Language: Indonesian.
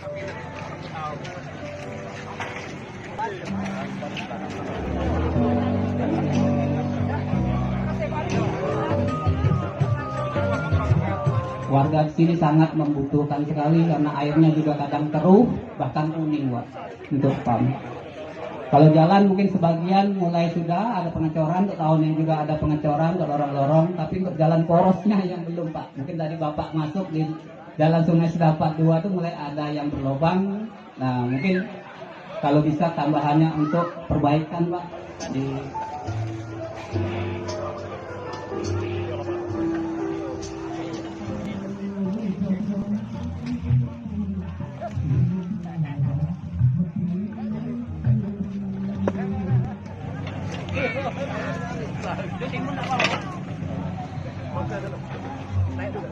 Warga di sini sangat membutuhkan sekali karena airnya juga kadang keruh, bahkan kuning, Pak, untuk pam. Kalau jalan mungkin sebagian mulai sudah ada pengecoran, untuk tahun ini juga ada pengecoran ke lorong-lorong, tapi untuk jalan porosnya yang belum, Pak. Mungkin tadi Bapak masuk di Jalan Sungai Sedapat 2 itu mulai ada yang berlubang. Nah, mungkin kalau bisa tambahannya untuk perbaikan, Pak, di Naik dulu.